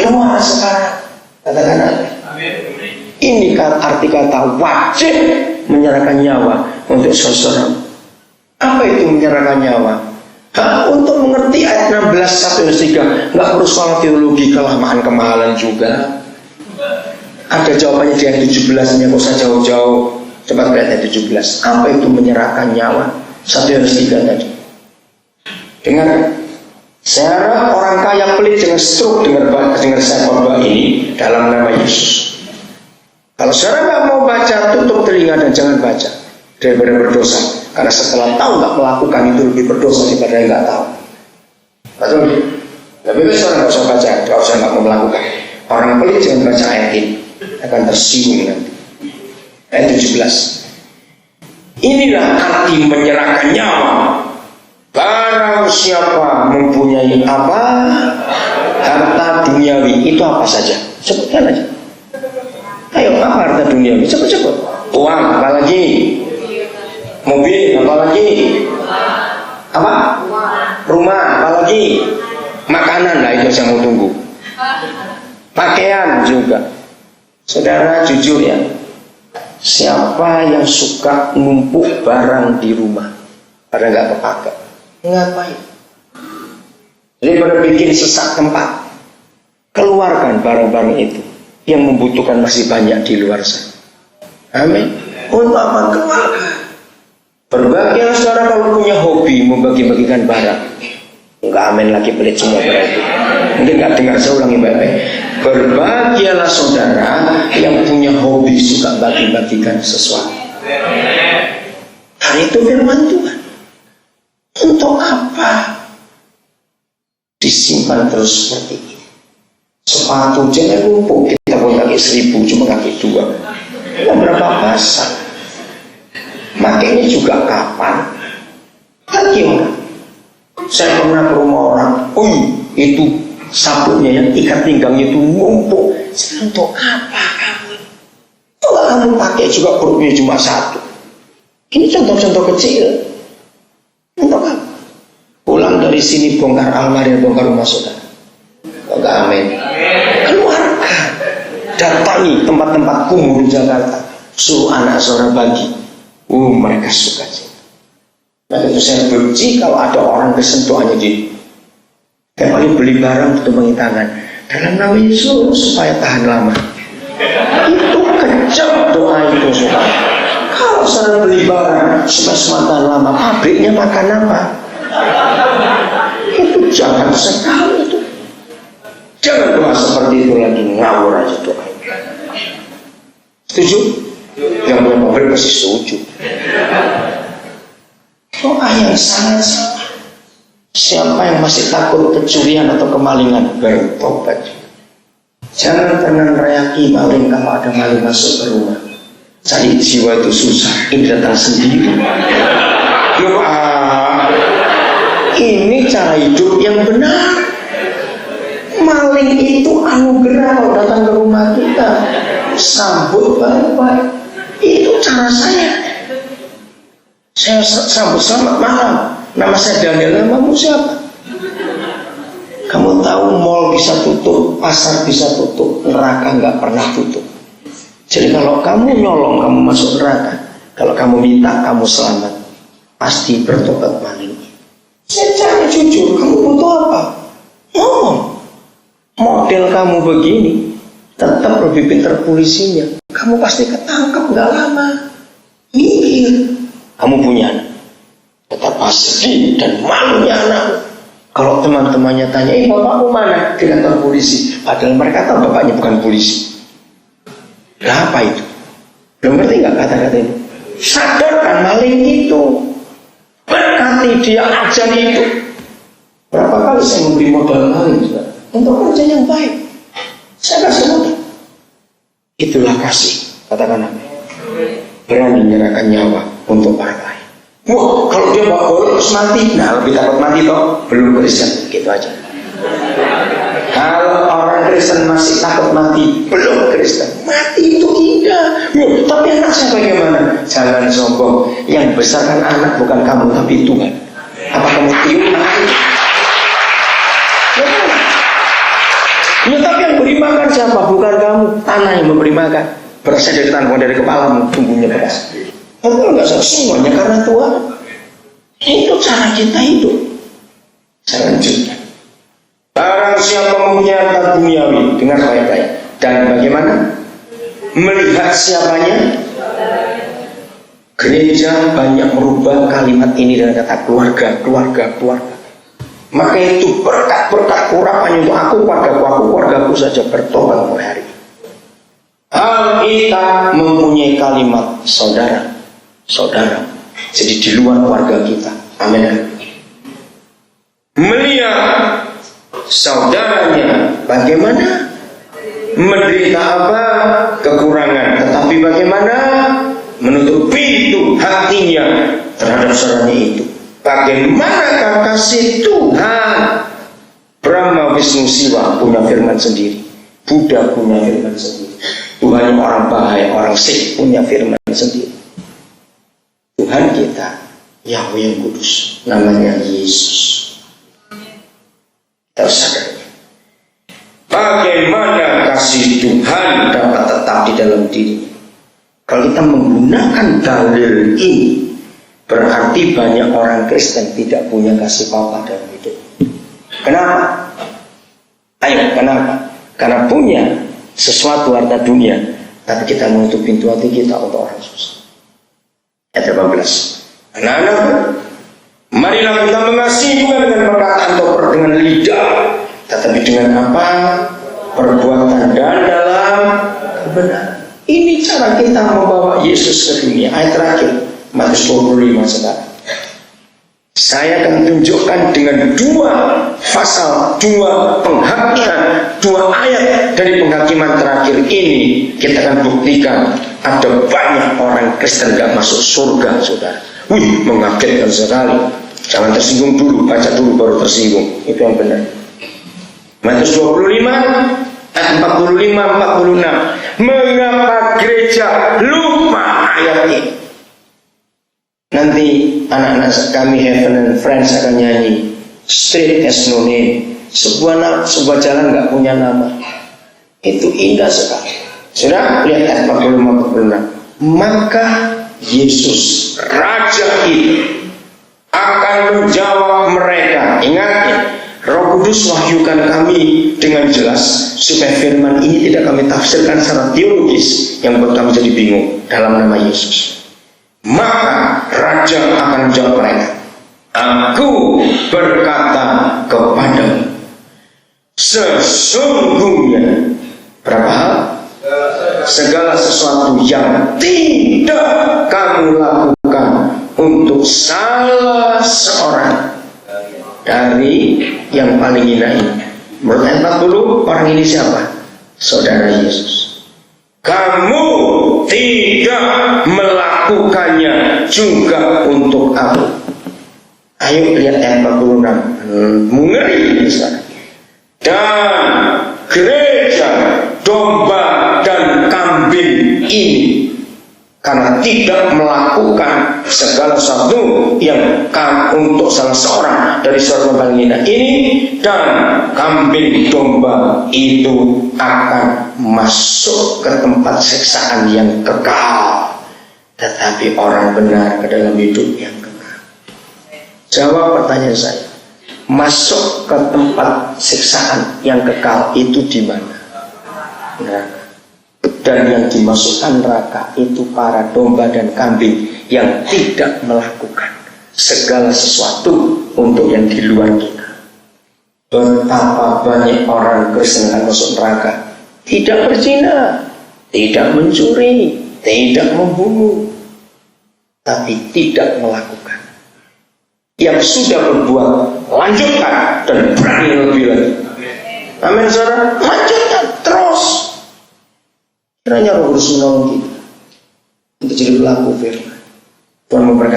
keluar sekarang. Katakan apa? Ini arti kata wajib menyerahkan nyawa untuk saudara. Apa itu menyerahkan nyawa? Untuk mengerti ayat 16 1-3, nggak perlu soal teologi kelamaan kemahalan juga. Ada jawabannya di ayat 17-nya, kok usah jauh-jauh. Coba lihat ayat 17. Apa itu menyerahkan nyawa? 1-3 tadi. Dengar, saya harap orang kaya pelit dengan stroke dengar saya khotbah ini dalam nama Yesus. Kalau saudara nggak mau baca, tutup telinga dan jangan baca daripada berdosa. Karena setelah tahu nggak melakukan itu lebih berdosa daripada yang nggak tahu. Betul? Lebih baik saudara nggak usah baca kalau saya nggak mau melakukan. Orang pelit jangan baca ayat ini, akan tersinggung nanti. Ayat 17. Inilah arti menyerahkan nyawa. Barang siapa mempunyai apa? Harta duniawi. Itu apa saja? Sebutkan aja. Ayo, apa harta duniawi? Sebut-sebut. Uang, apalagi? Mobil, apalagi? Apa? Rumah, apalagi? Makanan lah itu yang mau tunggu. Pakaian juga. Saudara jujur ya, siapa yang suka numpuk barang di rumah padahal nggak kepakai? Ngapain? Jadi pada bikin sesak tempat, keluarkan barang-barang itu yang membutuhkan masih banyak di luar sana. Amin. Untuk apa? Keluarkan. Berbahagia saudara kalau punya hobi membagi-bagikan barang. Enggak amin lagi pelit semua berarti. Mungkin nggak dengar, saya ulangi baik-baik. Berbahagialah saudara yang punya hobi suka bagi-bagikan sesuatu. Karena itu firman Tuhan. Untuk apa disimpan terus seperti ini? Sepatu jangan numpuk. Kita pun kaki 1000 cuma kaki 2. Itu berapa pasang? Makanya juga kapan? Lagi orang. Saya pernah ke rumah orang, itu sabuknya yang ikat pinggangnya itu numpuk. Untuk apa kamu? Kalau kamu pakai juga perutnya cuma satu. Ini contoh-contoh kecil. Untuk apa? Pulang dari sini bongkar almari, bongkar rumah saudara. Enggak amin. Keluarkan. Datangi tempat-tempat kumuh di Jakarta. Suruh anak saudara bagi. Mereka suka sih. Maka itu saya benci kalau ada orang kesentuh hanya di kayak paling beli barang tutupi tangan dalam nama Yesus supaya tahan lama. Itu kejam doa itu saudara. Kalau saudara beli barang supaya tahan lama, pabriknya makan apa? Itu jangan sekali itu. Jangan doa seperti itu lagi, ngawur aja doa. Setuju? Yang punya pabrik pasti setuju. Doa yang sangat salah. Siapa yang masih takut pencurian atau kemalingan, bertobat. Jangan pernah merayaki maling kalau ada maling masuk ke rumah. Cari jiwa itu susah, ini datang sendiri. Ini cara hidup yang benar. Maling itu anugerah kalau datang ke rumah kita. Sambut baik-baik. Itu cara saya. Saya sambut selamat malam. Nama saya Daniel, namamu siapa? Kamu tahu mall bisa tutup, pasar bisa tutup, neraka nggak pernah tutup. Jadi kalau kamu nyolong, kamu masuk neraka. Kalau kamu minta, kamu selamat. Pasti bertobat maling. Saya cari jujur, kamu butuh apa? Ngomong. Model kamu begini, tetap lebih pintar polisinya. Kamu pasti ketangkep nggak lama. Mikir. Kamu punya anak, betapa sedih dan malunya anak. Kalau teman-temannya tanya, bapakmu mana? Di kantor polisi. Padahal mereka tahu bapaknya bukan polisi. Lah apa itu? Belum ngerti nggak kata-kata ini? Sadarkan maling itu. Berkati dia ajar itu. Berapa kali saya memberi modal maling juga untuk kerja yang baik. Saya kasih modal. Itulah kasih. Katakan apa? Berani menyerahkan nyawa untuk orang lain. Wah, kalau dia bakal terus mati, nah lebih takut mati toh, belum Kristen, gitu aja. Kalau orang Kristen masih takut mati, belum Kristen, mati itu tidak. Tapi anak saya bagaimana? Jangan sombong. Yang besarkan anak bukan kamu tapi Tuhan. Apa kamu tiup mati? Ya, tapi yang beri makan siapa? Bukan kamu. Tanah yang memberi makan. Berasal dari tanah, dari kepalamu, tumbuhnya beras. Itu enggak semuanya karena Tuhan. Itu cara kita hidup. Saya lanjutkan. Barang siapa mempunyai harta duniawi, dengar baik-baik. Dan bagaimana? Melihat siapanya? Gereja banyak merubah kalimat ini dengan kata keluarga. Maka itu berkat-berkat urapannya untuk aku, keluargaku saja bertobat mulai hari ini. Kita mempunyai kalimat saudara. Jadi di luar keluarga kita. Amin. Melihat saudaranya bagaimana, menderita apa, kekurangan, tetapi bagaimana menutup pintu hatinya terhadap saudaranya itu. Bagaimanakah kasih Tuhan? Brahma Wisnu Siwa punya firman sendiri, Buddha punya firman sendiri, Tuhan orang Bahai, orang Sikh punya firman sendiri. Tuhan kita Yahweh yang kudus, namanya Yesus. Kita sadar bagaimana kasih Tuhan dapat tetap di dalam diri. Kalau kita menggunakan dalil ini, berarti banyak orang Kristen tidak punya kasih Bapa dalam hidup. Kenapa? Kenapa? Karena punya sesuatu harta dunia, tapi kita menutup pintu hati kita untuk orang susah. Ayat 18. Anak-anak, marilah kita mengasihi bukan dengan perkataan atau dengan lidah, tetapi dengan apa? Perbuatan dan dalam kebenaran. Ini cara kita membawa Yesus ke dunia. Ayat terakhir, Matius 25 sekarang. Saya akan tunjukkan dengan dua pasal, dua penghakiman, dua ayat dari penghakiman terakhir ini. Kita akan buktikan ada banyak orang Kristen gak masuk surga, saudara. Mengagetkan sekali. Jangan tersinggung dulu, baca dulu baru tersinggung. Itu yang benar. Matius 25 ayat 45-46. Mengapa gereja lupa ayat ini? Nanti anak-anak kami Heaven and Friends akan nyanyi Street has no name. Sebuah jalan gak punya nama. Itu indah sekali. Sudah lihat ayat 45-46. Maka Yesus Raja itu akan menjawab mereka. Ingat ya, Roh Kudus wahyukan kami dengan jelas supaya firman ini tidak kami tafsirkan secara teologis yang buat kami jadi bingung dalam nama Yesus. Maka Raja akan menjawab mereka, aku berkata kepadamu, sesungguhnya berapa hal? Segala sesuatu yang tidak kamu lakukan untuk salah seorang dari yang paling hina ini. Menurut ayat 40, orang ini siapa? Saudara Yesus. Kamu tidak melakukannya juga untuk aku. Ayo lihat ayat 46. Mengeri ini sekarang. Dan gereja, domba dan kambing ini, karena tidak melakukan segala sesuatu yang untuk salah seorang dari seorang paling hina ini, dan kambing domba itu akan masuk ke tempat siksaan yang kekal, tetapi orang benar ke dalam hidup yang kekal. Jawab pertanyaan saya, masuk ke tempat siksaan yang kekal itu di mana? Neraka. Dan yang dimasukkan neraka itu para domba dan kambing yang tidak melakukan segala sesuatu untuk yang di luar kita. Betapa banyak orang Kristen yang masuk neraka, tidak berzina, tidak mencuri, tidak membunuh, tapi tidak melakukan. Yang sudah berbuat, lanjutkan dan berani lebih lagi. Amin, saudara. Lanjutkan terus. Kiranya Roh Kudus menolong kita untuk jadi pelaku firman. Tuhan memberkati.